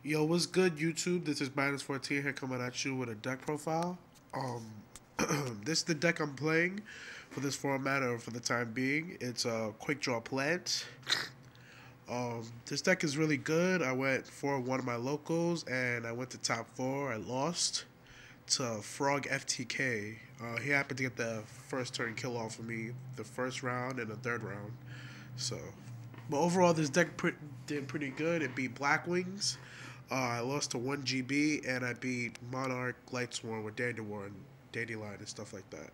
Yo, what's good, YouTube? This is -14 here coming at you with a deck profile. Um, this is the deck I'm playing for this format or for the time being. It's a Quickdraw Plants. This deck is really good. I went for one of my locals and I went to top four. I lost to Frog FTK. He happened to get the first turn kill off of me, the first round and the third round. So, but overall, this deck did pretty good. It beat Black Wings. I lost to 1 GB and I beat Monarch Lightsworn with Dandelion and stuff like that.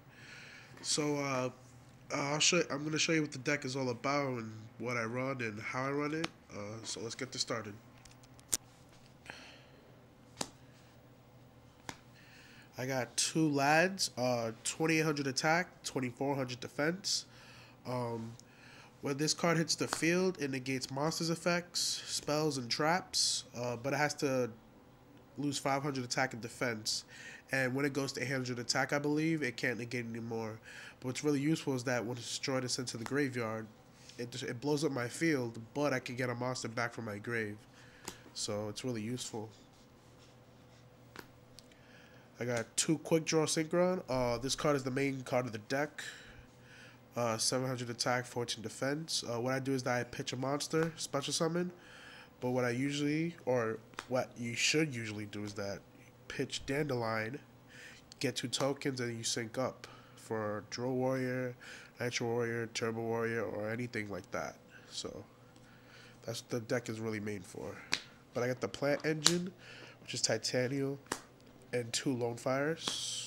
So I'm gonna show you what the deck is all about and what I run and how I run it. So let's get this started. I got two lads, 2800 attack, 2400 defense. Um, When this card hits the field, it negates monsters' effects, spells, and traps, but it has to lose 500 attack and defense. And when it goes to 800 attack, I believe, it can't negate anymore. But what's really useful is that when it's destroyed and sent to the graveyard, it blows up my field, but I can get a monster back from my grave. So it's really useful. I got two Quick Draw Synchron. This card is the main card of the deck. 700 attack, 14 defense. What I do is that I pitch a monster, special summon. But what what you should usually do is that pitch Dandelion, get two tokens, and you sync up for Drill Warrior, Nitro Warrior, Turbo Warrior, or anything like that. So that's what the deck is really made for. But I got the Plant Engine, which is Titanium, and two Lone Fires.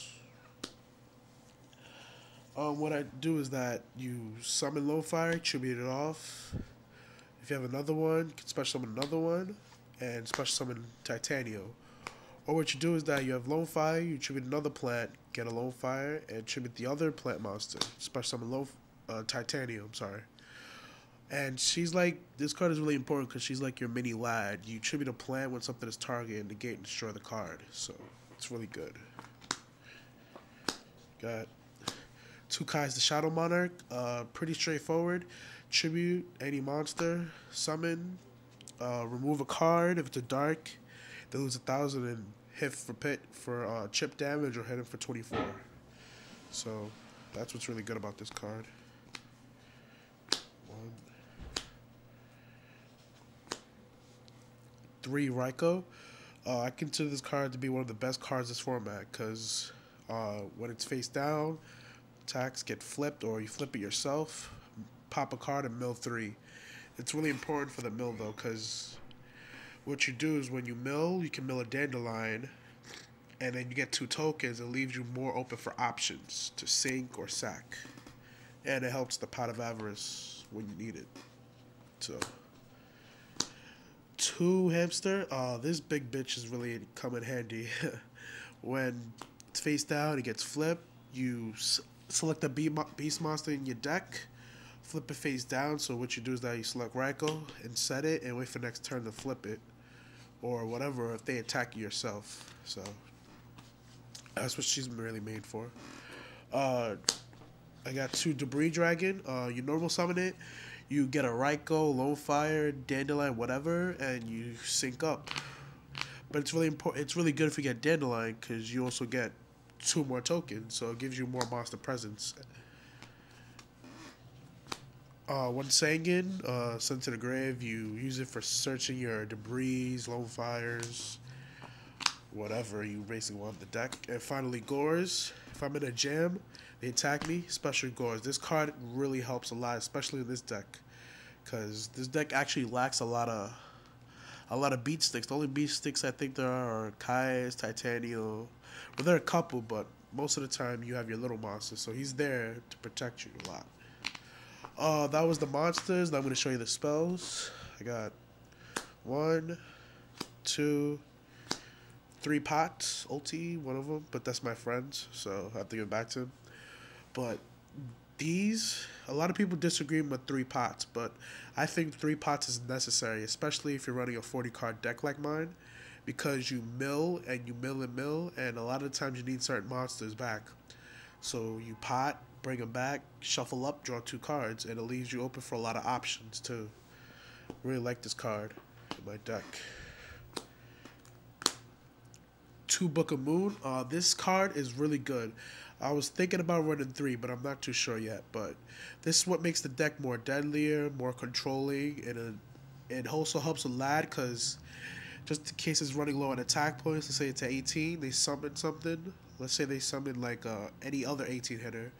What I do is that you summon Lone Fire, tribute it off. If you have another one, you can special summon another one, and special summon Titanium. Or what you do is that you have Lone Fire, you tribute another plant, get a Lone Fire, and tribute the other plant monster. Special summon Titanium, sorry. And she's like, this card is really important because she's like your mini lad. You tribute a plant when something is targeted and negate and destroy the card. So, it's really good. Got two Kai's the Shadow Monarch, pretty straightforward. Tribute any monster, summon, remove a card. If it's a dark, they lose 1,000 and hit for chip damage or hit him for 24. So that's what's really good about this card. One, three Raikou. I consider this card to be one of the best cards in this format because when it's face down, attacks get flipped or you flip it yourself, pop a card and mill 3. It's really important for the mill though because what you do is when you mill, you can mill a Dandelion and then you get two tokens. It leaves you more open for options to sink or sack. And it helps the Pot of Avarice when you need it. So, two Hamster. This big bitch is really come in handy. When it's face down, it gets flipped. You select a beast monster in your deck, flip it face down. So what you do is that you select Raikou and set it and wait for next turn to flip it or whatever if they attack you yourself. So that's what she's really made for. I got two Debris Dragon. You normal summon it, you get a Raikou, Lone Fire, Dandelion, whatever, and you sync up. But it's really important. It's really good if you get Dandelion because you also get two more tokens, so it gives you more monster presence. One Sangan, sent to the grave, you use it for searching your debris, Lone Fires, whatever you basically want the deck. And finally, Gores. If I'm in a jam, they attack me, especially Gores. This card really helps a lot, especially in this deck, because this deck actually lacks a lot of beat sticks. The only beat sticks I think there are Kai's, Titanium. Well, there are a couple, but most of the time you have your little monster, so he's there to protect you a lot. That was the monsters. Now I'm going to show you the spells. I got 1, 2, 3 pots, ulti, one of them, but that's my friend's, so I have to give it back to him. But these, a lot of people disagree with 3 pots, but I think 3 pots is necessary, especially if you're running a 40-card deck like mine, because you mill and you mill and mill, and a lot of times you need certain monsters back. So you pot, bring them back, shuffle up, draw 2 cards, and it leaves you open for a lot of options too. Really like this card in my deck. Two Book of Moon. This card is really good. I was thinking about running 3, but I'm not too sure yet. But this is what makes the deck more deadlier, more controlling, and it also helps a lad because just in case it's running low on attack points, let's say it's at 18, they summon something. Let's say they summon like any other 18 hitter,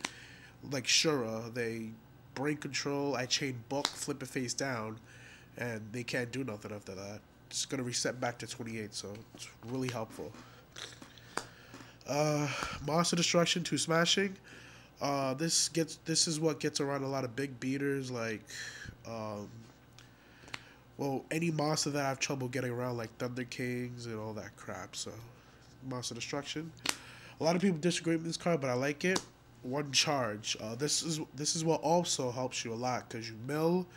like Shura. They brain control, I chain Book, flip it face down, and they can't do nothing after that. It's gonna reset back to 28, so it's really helpful. Monster Destruction, 2 smashing. This is what gets around a lot of big beaters like well, any monster that I have trouble getting around, like Thunder Kings and all that crap. So Monster Destruction. A lot of people disagree with this card, but I like it. 1 charge. This is what also helps you a lot because you mill,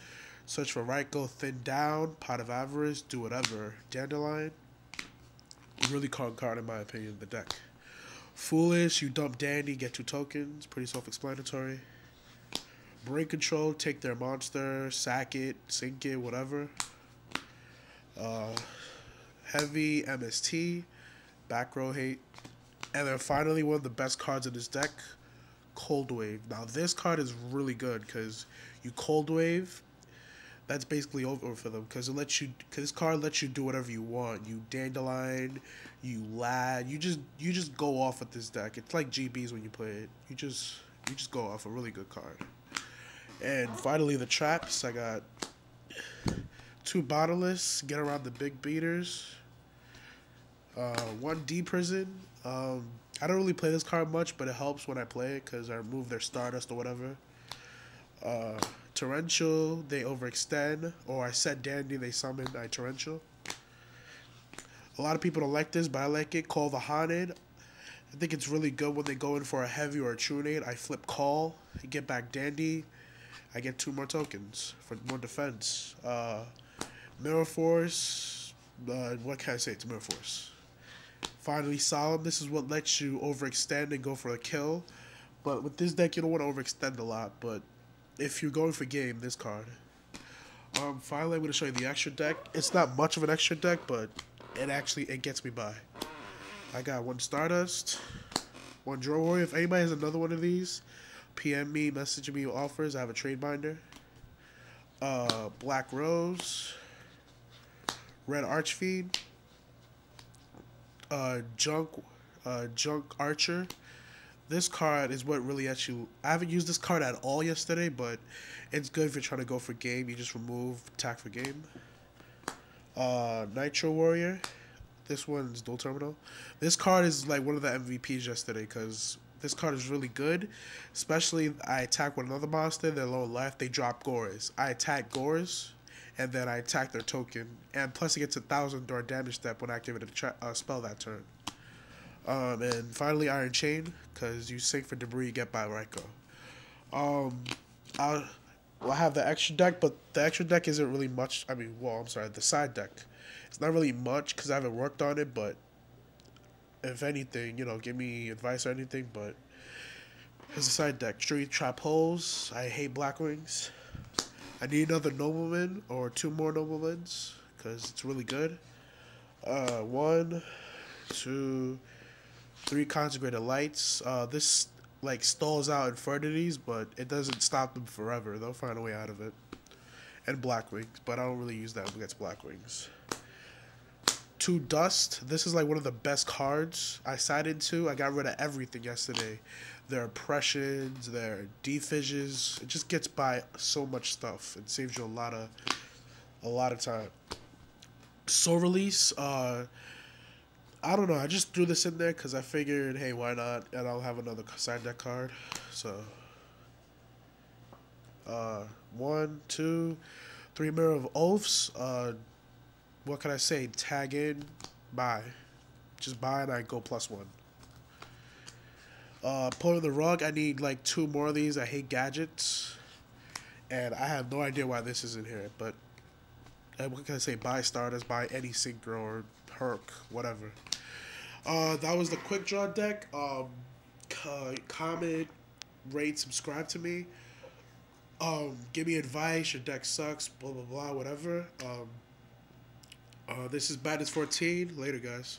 search for Raikou, thin down, Pot of Avarice, do whatever. Dandelion. Really cold card in my opinion in the deck. Foolish, you dump Dandy, get 2 tokens. Pretty self-explanatory. Brain control, take their monster, sack it, sink it, whatever. Heavy, MST, back row hate. And then finally one of the best cards in this deck, Cold Wave. Now this card is really good because you Cold Wave, that's basically over for them because this card lets you do whatever you want. You Dandelion, you Lad, you just go off with this deck. It's like GBs when you play it. You just go off. A really good card. And finally the traps. I got 2 Bottomless, get around the big beaters. 1 D Prison. I don't really play this card much, but it helps when I play it because I remove their Stardust or whatever. Torrential, they overextend, or I set Dandy, they summon, I Torrential. A lot of people don't like this, but I like it. Call the Haunted. I think it's really good when they go in for a heavy or a true nade. I flip Call, I get back Dandy, I get 2 more tokens for more defense. Mirror Force, what can I say? It's Mirror Force. Finally, Solemn. This is what lets you overextend and go for a kill. But with this deck, you don't want to overextend a lot. But if you're going for game, this card. Finally, I'm going to show you the extra deck. It's not much of an extra deck, but it gets me by. I got 1 Stardust, 1 Draw Warrior. If anybody has another one of these, PM me, message me offers. I have a trade binder. Black Rose, Red Archfiend, Junk Archer. This card is what really lets you. I haven't used this card at all yesterday, but it's good if you're trying to go for game. You just remove attack for game. Nitro Warrior. This one's dual terminal. This card is like one of the MVPs yesterday because this card is really good. Especially I attack with another monster, they're low life, they drop Gores. I attack Gores, and then I attack their token. And plus it gets 1,000 during damage step when I activate a spell that turn. And finally Iron Chain, because you sink for debris, you get by Raikou. I have the extra deck, but the extra deck isn't really much. I mean, well, I'm sorry, the side deck. It's not really much because I haven't worked on it, but if anything, give me advice or anything, but here's the side deck. Street Trap Holes. I hate Blackwings. I need another Nobleman or 2 more Noblemans because it's really good. 1, 2, 3 Consecrated Lights. This like stalls out Infernities, but it doesn't stop them forever. They'll find a way out of it. And Blackwings, but I don't really use that against Blackwings. 2 Dust. This is like one of the best cards I sided to. I got rid of everything yesterday. Their oppressions, their defishes. It just gets by so much stuff. It saves you a lot of time. Soul Release. I don't know. I just threw this in there because I figured, hey, why not? And I'll have another side deck card. So, 1, 2, 3 Mirror of Oaths. What can I say? Tag in, buy. Just buy and I go +1. Pulling the Rug. I need like 2 more of these. I hate gadgets. And I have no idea why this is in here. But what can I say? Buy Stardust, buy any Synchro or Herc, whatever. That was the quick draw deck. Comment, rate, subscribe to me. Give me advice. Your deck sucks. Blah blah blah. Whatever. This is Badness 14. Later, guys.